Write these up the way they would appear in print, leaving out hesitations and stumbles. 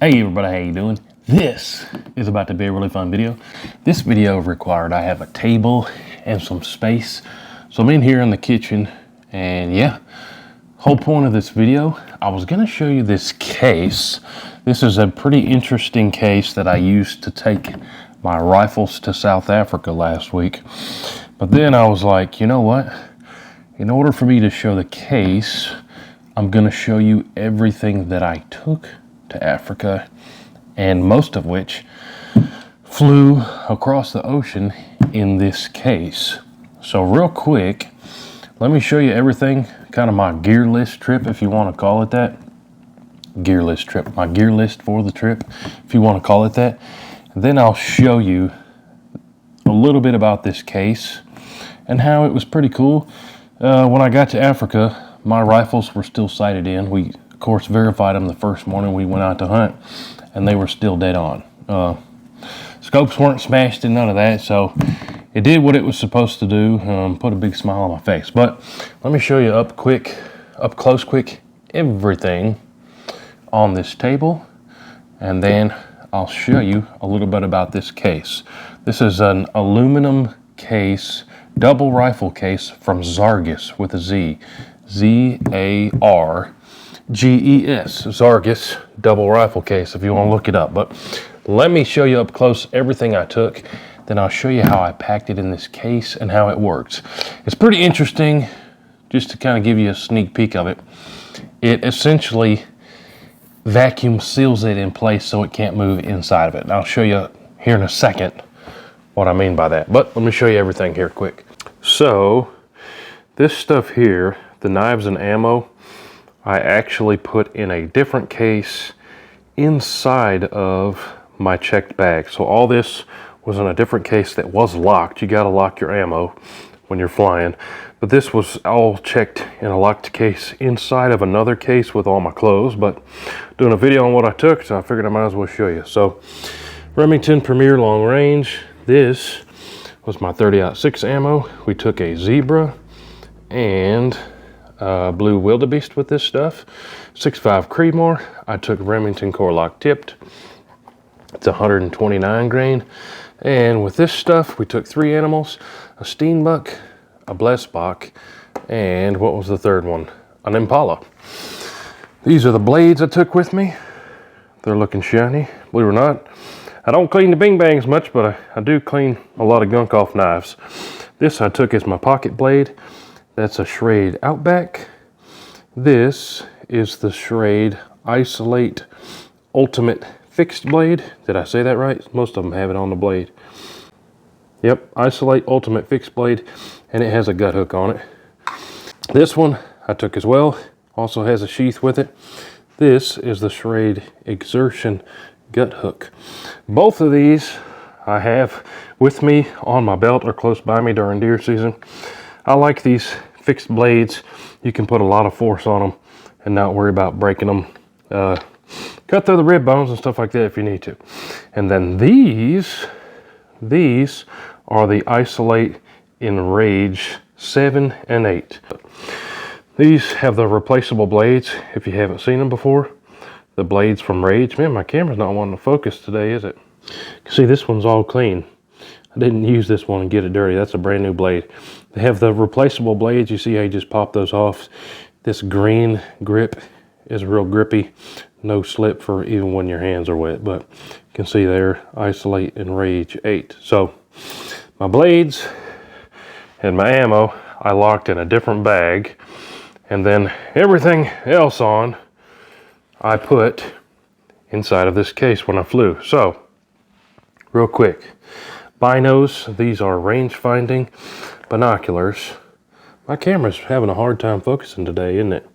Hey everybody, how you doing? This is about to be a really fun video. This video required I have a table and some space. So I'm in here in the kitchen and yeah, whole point of this video, I was gonna show you this case. This is a pretty interesting case that I used to take my rifles to South Africa last week. But then I was like, you know what? In order for me to show the case, I'm gonna show you everything that I took to Africa, and most of which flew across the ocean in this case. So real quick, let me show you everything, kind of my gear list trip, if you want to call it that. Gear list trip, my gear list for the trip, if you want to call it that. And then I'll show you a little bit about this case and how it was pretty cool. When I got to Africa, my rifles were still sighted in. We of course verified them the first morning we went out to hunt, and they were still dead on. Scopes weren't smashed and none of that, so it did what it was supposed to do. Put a big smile on my face. But let me show you up close quick, everything on this table, and then I'll show you a little bit about this case. This is an aluminum case, double rifle case from Zarges with a Z. Z-A-R-G-E-S, Zarges double rifle case, if you want to look it up. But let me show you up close everything I took, then I'll show you how I packed it in this case and how it works. It's pretty interesting, just to kind of give you a sneak peek of it. It essentially vacuum seals it in place so it can't move inside of it. And I'll show you here in a second what I mean by that. But let me show you everything here quick. So this stuff here, the knives and ammo, I actually put in a different case inside of my checked bag. So all this was in a different case that was locked. You got to lock your ammo when you're flying. But this was all checked in a locked case inside of another case with all my clothes. But doing a video on what I took, so I figured I might as well show you. So Remington Premier Long Range. This was my 30-06 ammo. We took a Zebra and blue wildebeest with this stuff. 6.5 Creedmoor. I took Remington Core-Lock tipped. It's 129 grain. And with this stuff, we took 3 animals: a Steenbuck, a Blessbach, and what was the third one? An Impala. These are the blades I took with me. They're looking shiny, believe it or not. I don't clean the bing bangs much, but I do clean a lot of gunk off knives. This I took as my pocket blade. That's a Schrade Outback. This is the Schrade Isolate Ultimate Fixed Blade. Did I say that right? Most of them have it on the blade. Yep, Isolate Ultimate Fixed Blade, and it has a gut hook on it. This one I took as well. Also has a sheath with it. This is the Schrade Exertion Gut Hook. Both of these I have with me on my belt or close by me during deer season. I like these fixed blades. You can put a lot of force on them and not worry about breaking them. Cut through the rib bones and stuff like that if you need to. And then these are the Isolate Enrage 7 and 8. These have the replaceable blades if you haven't seen them before. The blades from Rage. Man, my camera's not wanting to focus today, is it? See, this one's all clean. I didn't use this one and get it dirty. That's a brand new blade. They have the replaceable blades. You see how you just pop those off. This green grip is real grippy. No slip for even when your hands are wet. But you can see there, Isolate Enrage 8. So my blades and my ammo I locked in a different bag. And then everything else on I put inside of this case when I flew. So real quick. Binos, these are range finding binoculars. My camera's having a hard time focusing today, isn't it?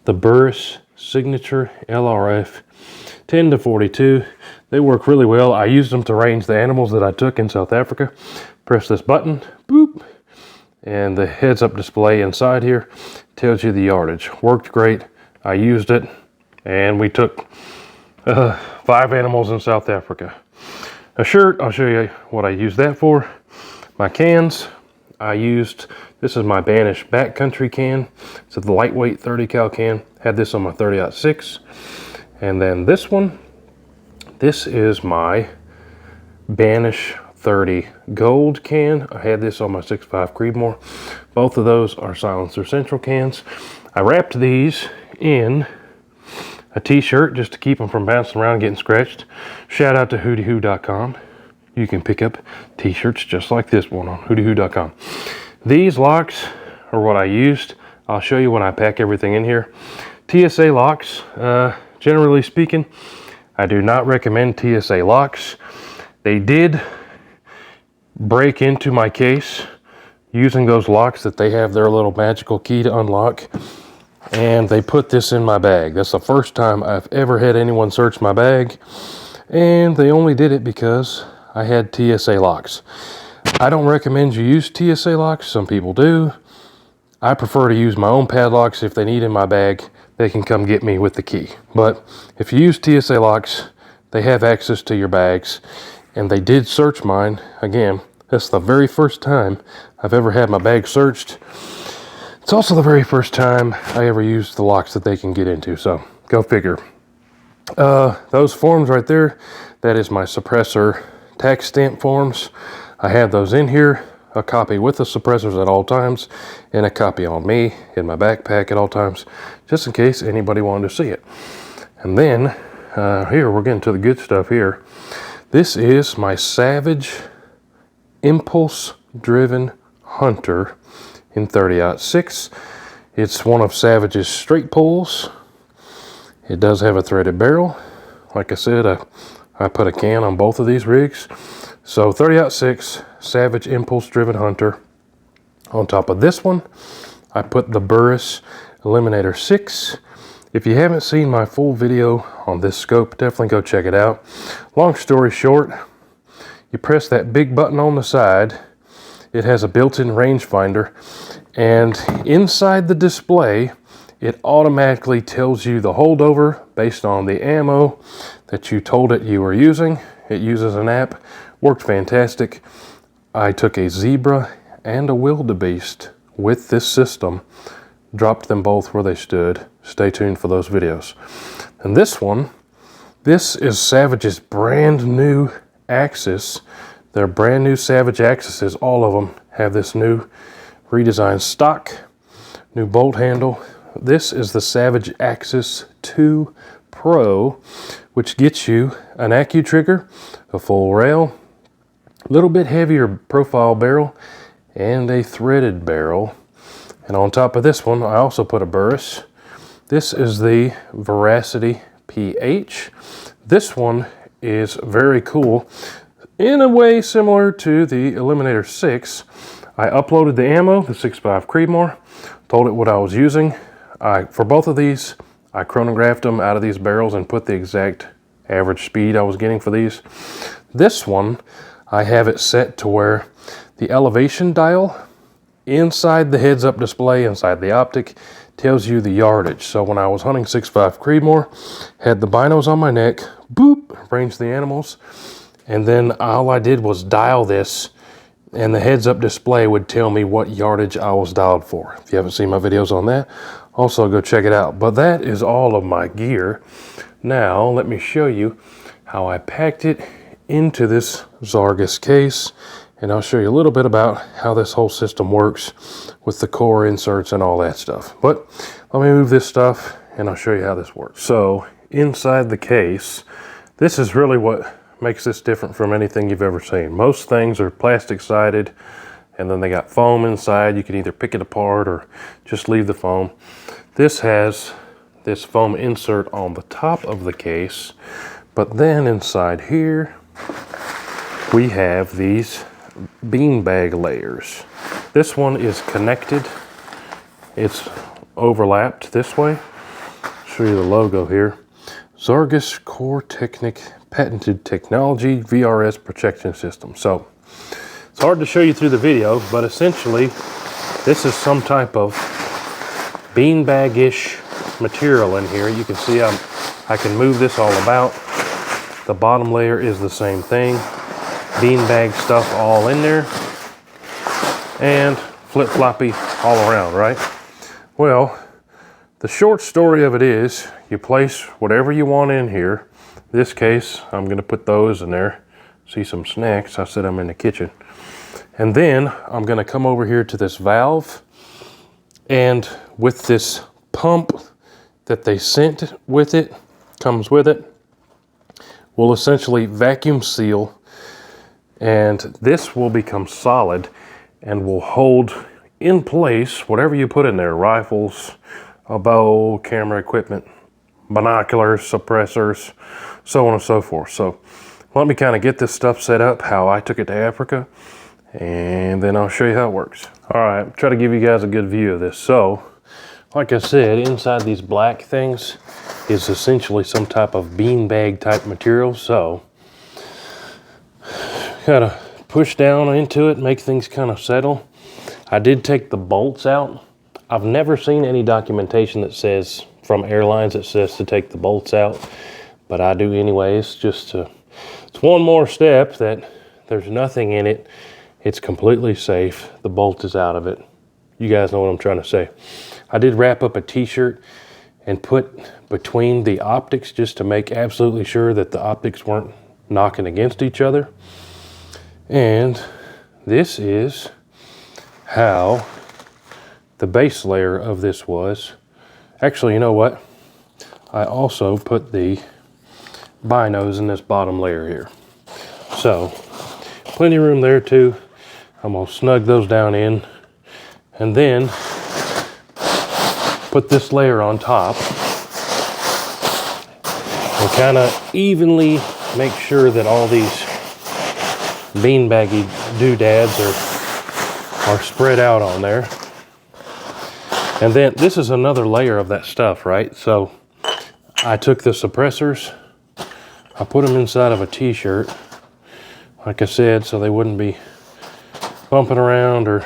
The Burris Signature LRF 10 to 42. They work really well. I used them to range the animals that I took in South Africa. Press this button, boop, and the heads up display inside here tells you the yardage. Worked great. I used it, and we took 5 animals in South Africa. A shirt, I'll show you what I used that for. My cans, I used, this is my Banish Backcountry can. It's a lightweight 30 cal can. Had this on my 30-06. And then this one, this is my Banish 30 gold can. I had this on my 6.5 Creedmoor. Both of those are Silencer Central cans. I wrapped these in a t-shirt just to keep them from bouncing around and getting scratched. Shout out to WHOTEEWHO.com. You can pick up t-shirts just like this one on WHOTEEWHO.com. These locks are what I used. I'll show you when I pack everything in here. TSA locks, generally speaking, I do not recommend TSA locks. They did break into my case using those locks that they have their little magical key to unlock, and they put this in my bag. That's the first time I've ever had anyone search my bag, and they only did it because I had TSA locks. I don't recommend you use TSA locks. Some people do. I prefer to use my own padlocks. If they need in my bag, they can come get me with the key. But if you use TSA locks, they have access to your bags, and they did search mine. Again, that's the very first time I've ever had my bag searched. It's also the very first time I ever used the locks that they can get into, so go figure. Those forms right there, that is my suppressor tax stamp forms. I have those in here, a copy with the suppressors at all times, and a copy on me in my backpack at all times, just in case anybody wanted to see it. And then, here, we're getting to the good stuff here. This is my Savage impulse-driven hunter in 30-06. It's one of Savage's straight pulls. It does have a threaded barrel. Like I said, I put a can on both of these rigs. So 30-06 Savage impulse-driven hunter. On top of this one, I put the Burris Eliminator 6. If you haven't seen my full video on this scope, definitely go check it out. Long story short, you press that big button on the side. It has a built-in rangefinder, and inside the display, it automatically tells you the holdover based on the ammo that you told it you were using. It uses an app. Worked fantastic. I took a Zebra and a Wildebeest with this system, dropped them both where they stood. Stay tuned for those videos. And this one, this is Savage's brand new Axis. Their brand new Savage Axes, all of them have this new redesigned stock, new bolt handle. This is the Savage Axis 2 Pro, which gets you an AccuTrigger, a full rail, a little bit heavier profile barrel, and a threaded barrel. And on top of this one, I also put a Burris. This is the Veracity PH. This one is very cool. In a way similar to the Eliminator 6. I uploaded the ammo, the 6.5 Creedmoor, told it what I was using. For both of these, I chronographed them out of these barrels and put the exact average speed I was getting for these. This one, I have it set to where the elevation dial inside the heads-up display, inside the optic, tells you the yardage. So when I was hunting 6.5 Creedmoor, had the binos on my neck, boop, ranged the animals, and then all I did was dial this, and the heads-up display would tell me what yardage I was dialed for. If you haven't seen my videos on that, also go check it out. But that is all of my gear. Now, let me show you how I packed it into this Zarges case, and I'll show you a little bit about how this whole system works with the core inserts and all that stuff. But let me move this stuff, and I'll show you how this works. So, inside the case, this is really what makes this different from anything you've ever seen. Most things are plastic sided, and then they got foam inside. You can either pick it apart or just leave the foam. This has this foam insert on the top of the case, but then inside here we have these beanbag layers. This one is connected. It's overlapped this way. Show you the logo here. Zarges Core Technic Patented Technology VRS Protection System. So it's hard to show you through the video, but essentially this is some type of beanbag-ish material in here. You can see I can move this all about. The bottom layer is the same thing. Beanbag stuff all in there, and flip-floppy all around, right? Well, The short story of it is you place whatever you want in here. In this case, I'm going to put those in there. See some snacks. I said I'm in the kitchen. And then I'm going to come over here to this valve, and with this pump that they sent with it, comes with it, will essentially vacuum seal, and this will become solid and will hold in place whatever you put in there: rifles, a bow, camera equipment, binoculars, suppressors, so on and so forth. So let me kind of get this stuff set up how I took it to Africa, and then I'll show you how it works. All right, try to give you guys a good view of this. So like I said, inside these black things is essentially some type of beanbag type material. So gotta push down into it, make things kind of settle. I did take the bolts out. I've never seen any documentation that says, from airlines, that says to take the bolts out, but I do anyways, just to, it's one more step that there's nothing in it. It's completely safe. The bolt is out of it. You guys know what I'm trying to say. I did wrap up a t-shirt and put between the optics just to make absolutely sure that the optics weren't knocking against each other. And this is how the base layer of this was. Actually, you know what? I also put the binos in this bottom layer here. So plenty of room there too. I'm gonna snug those down in, and then put this layer on top and kind of evenly make sure that all these beanbaggy doodads are spread out on there. And then this is another layer of that stuff, right? So I took the suppressors, I put them inside of a t-shirt, like I said, so they wouldn't be bumping around or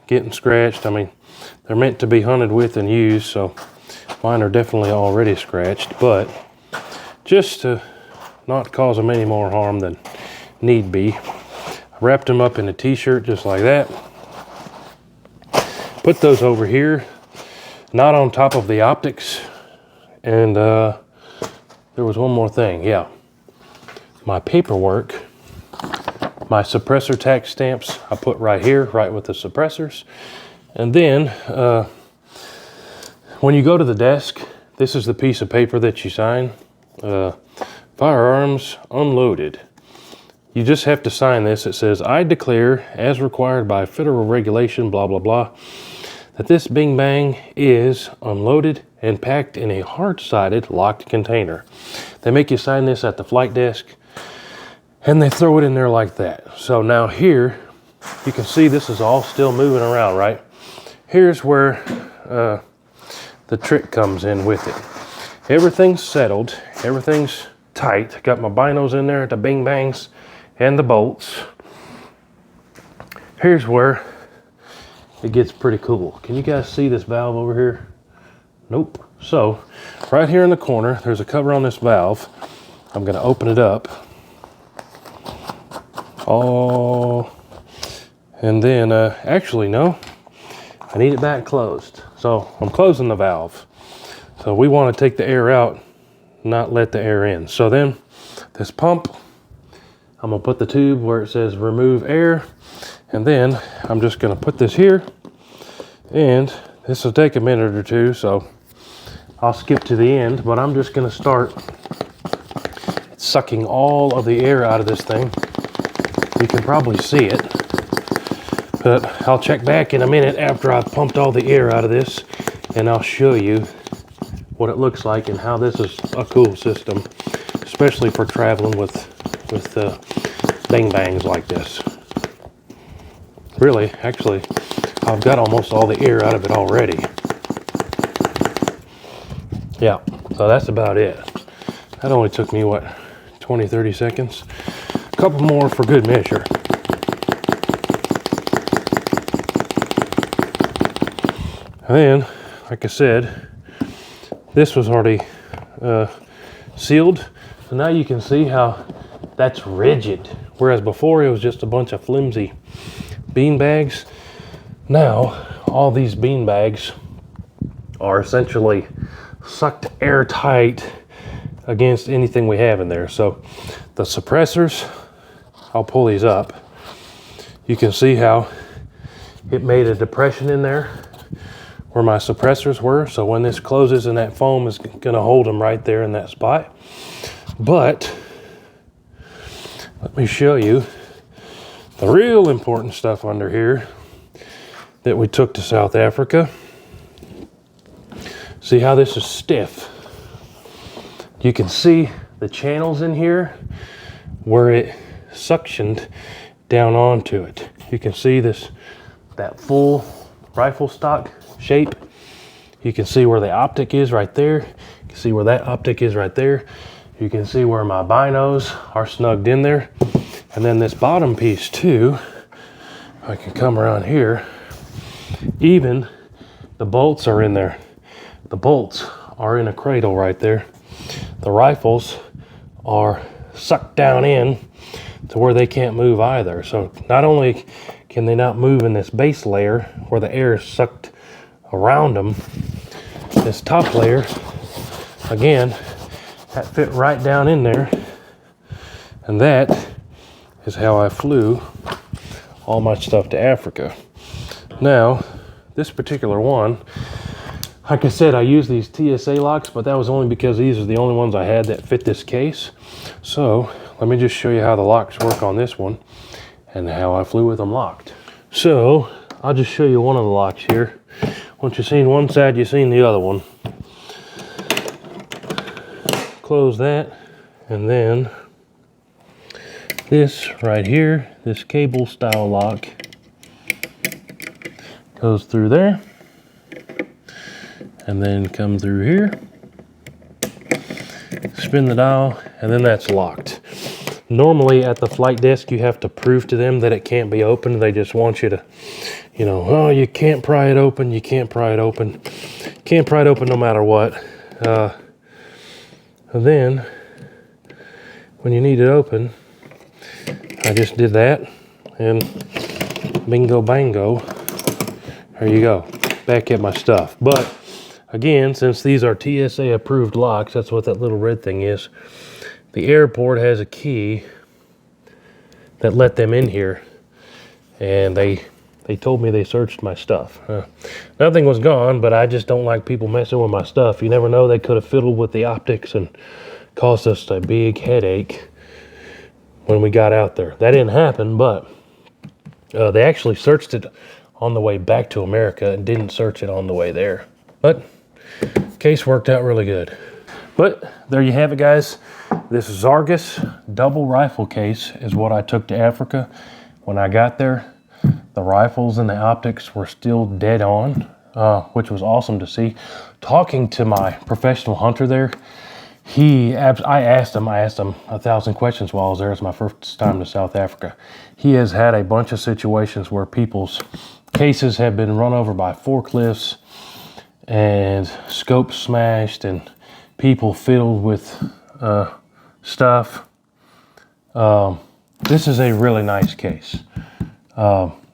getting scratched. I mean, they're meant to be hunted with and used, so mine are definitely already scratched, but just to not cause them any more harm than need be, I wrapped them up in a t-shirt just like that. Put those over here, not on top of the optics. And there was one more thing, yeah. My paperwork, my suppressor tax stamps, I put right here, right with the suppressors. And then when you go to the desk, this is the piece of paper that you sign. Firearms unloaded. You just have to sign this. It says, I declare, as required by federal regulation, blah, blah, blah, that this bing bang is unloaded and packed in a hard-sided locked container. They make you sign this at the flight desk, and they throw it in there like that. So now here, you can see this is all still moving around, right? Here's where the trick comes in with it. Everything's settled, everything's tight. Got my binos in there, the bing bangs, and the bolts. Here's where it gets pretty cool. Can you guys see this valve over here? Nope. So right here in the corner, there's a cover on this valve. I'm gonna open it up. Oh, and then actually no, I need it back closed. So I'm closing the valve. So we want to take the air out, not let the air in. So then this pump, I'm gonna put the tube where it says remove air, and then I'm just gonna put this here, and this will take a minute or two, so I'll skip to the end, but I'm just gonna start sucking all of the air out of this thing. You can probably see it, but I'll check back in a minute after I've pumped all the air out of this, and I'll show you what it looks like and how this is a cool system, especially for traveling with bang bangs like this. Really, actually, I've got almost all the air out of it already. Yeah, so that's about it. That only took me, what, 20, 30 seconds? A couple more for good measure. And then, like I said, this was already sealed. So now you can see how that's rigid. Whereas before it was just a bunch of flimsy bean bags. Now, all these bean bags are essentially sucked airtight against anything we have in there. So the suppressors, I'll pull these up. You can see how it made a depression in there where my suppressors were. So when this closes, and that foam is gonna hold them right there in that spot. But let me show you the real important stuff under here that we took to South Africa. See how this is stiff? You can see the channels in here where it suctioned down onto it. You can see that full rifle stock shape. You can see where the optic is right there. You can see where that optic is right there. You can see where my binos are snugged in there. And then this bottom piece too, I can come around here, even the bolts are in there. The bolts are in a cradle right there. The rifles are sucked down in to where they can't move either. So not only can they not move in this base layer where the air is sucked around them, this top layer, again, that fit right down in there. And that is how I flew all my stuff to Africa. Now, this particular one, like I said, I use these TSA locks, but that was only because these are the only ones I had that fit this case. So let me just show you how the locks work on this one and how I flew with them locked. So I'll just show you one of the locks here. Once you've seen one side, you've seen the other one. Close that, and then this right here, this cable style lock, goes through there and then come through here, spin the dial, and then that's locked. Normally at the flight desk you have to prove to them that it can't be opened. They just want you to, you know, oh, you can't pry it open, you can't pry it open. Can't pry it open no matter what. And then when you need it open, I just did that, and bingo bango, there you go, back at my stuff. But again, since these are TSA approved locks, that's what that little red thing is. The airport has a key that let them in here, and they told me they searched my stuff. Nothing was gone, but I just don't like people messing with my stuff. You never know, they could have fiddled with the optics and caused us a big headache when we got out there. That didn't happen, but they actually searched it on the way back to America and didn't search it on the way there. But case worked out really good. But there you have it, guys. This Zarges double rifle case is what I took to Africa. When I got there, the rifles and the optics were still dead on, which was awesome to see. Talking to my professional hunter there, I asked him 1,000 questions while I was there. It's my first time to South Africa. He has had a bunch of situations where people's cases have been run over by forklifts and scopes smashed and people fiddled with stuff. This is a really nice case.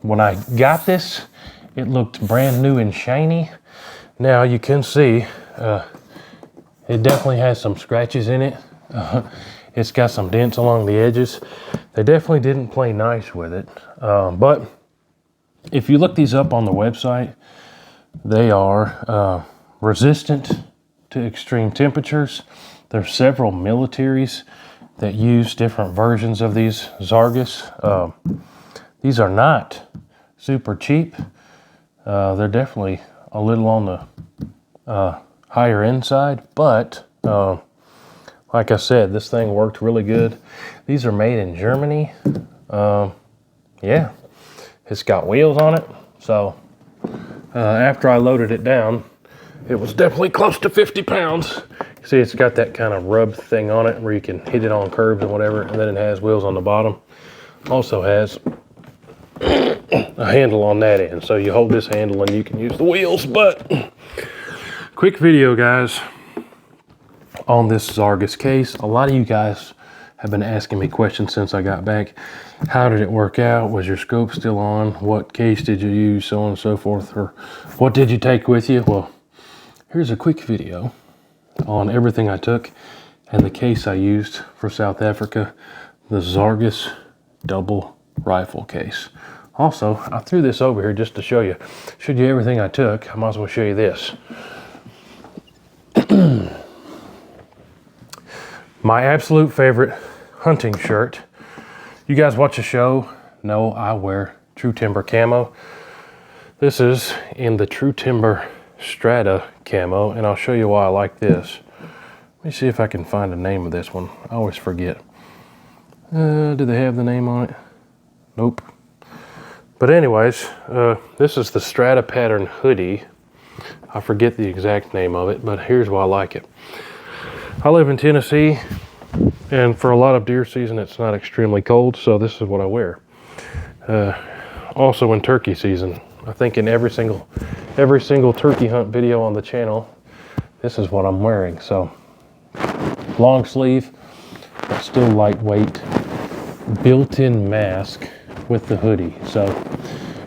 When I got this, it looked brand new and shiny. Now you can see it definitely has some scratches in it. It's got some dents along the edges. They definitely didn't play nice with it. But if you look these up on the website, they are resistant to extreme temperatures. There's several militaries that use different versions of these Zarges. These are not super cheap. They're definitely a little on the higher end side, but like I said, this thing worked really good. These are made in Germany. Yeah, it's got wheels on it. So after I loaded it down, it was definitely close to 50 pounds. You see, it's got that kind of rub thing on it where you can hit it on curbs and whatever, and then it has wheels on the bottom. Also has a handle on that end, so you hold this handle and you can use the wheels. But quick video, guys, on this Zarges case. A lot of you guys have been asking me questions since I got back. How did it work out? Was your scope still on? What case did you use? So on and so forth. Or what did you take with you? Well, Here's a quick video on everything I took and the case I used for South Africa, the Zarges double rifle case. Also, I threw this over here just to show you. Showed you everything I took. I might as well show you this. My absolute favorite hunting shirt. You guys watch the show, know I wear True Timber camo. This is in the True Timber Strata camo, and I'll show you why I like this. Let me see if I can find the name of this one. I always forget. Do they have the name on it? Nope. But anyways, this is the Strata pattern hoodie. I forget the exact name of it, but here's why I like it. I live in Tennessee, and for a lot of deer season, it's not extremely cold, so this is what I wear. Also in turkey season, I think in every single turkey hunt video on the channel, this is what I'm wearing. So long sleeve, but still lightweight, built-in mask with the hoodie. So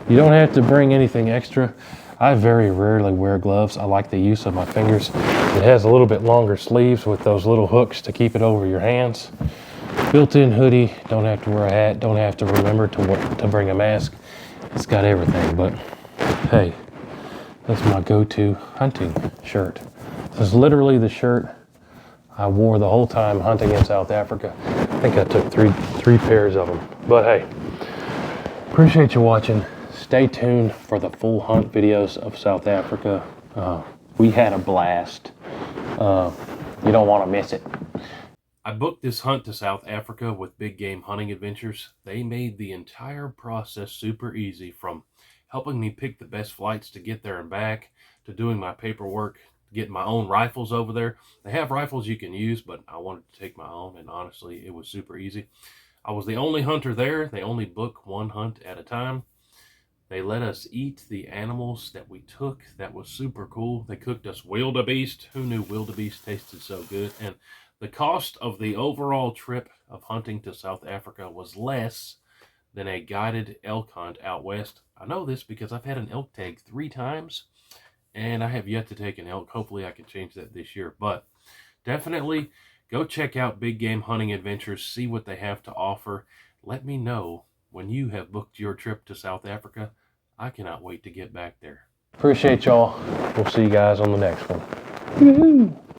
you don't have to bring anything extra. I very rarely wear gloves. I like the use of my fingers. It has a little bit longer sleeves with those little hooks to keep it over your hands. Built-in hoodie, don't have to wear a hat, don't have to remember to bring a mask. It's got everything, but hey, that's my go-to hunting shirt. This is literally the shirt I wore the whole time hunting in South Africa. I think I took three pairs of them. But hey, appreciate you watching. Stay tuned for the full hunt videos of South Africa. We had a blast. You don't want to miss it. I booked this hunt to South Africa with Big Game Hunting Adventures. They made the entire process super easy, from helping me pick the best flights to get there and back, to doing my paperwork, getting my own rifles over there. They have rifles you can use, but I wanted to take my own, and honestly, it was super easy. I was the only hunter there. They only book one hunt at a time. They let us eat the animals that we took. That was super cool. They cooked us wildebeest. Who knew wildebeest tasted so good? And the cost of the overall trip of hunting to South Africa was less than a guided elk hunt out west. I know this because I've had an elk tag 3 times, and I have yet to take an elk. Hopefully I can change that this year. But definitely go check out Big Game Hunting Adventures. See what they have to offer. Let me know when you have booked your trip to South Africa. I cannot wait to get back there. Appreciate y'all. We'll see you guys on the next one. Woo-hoo.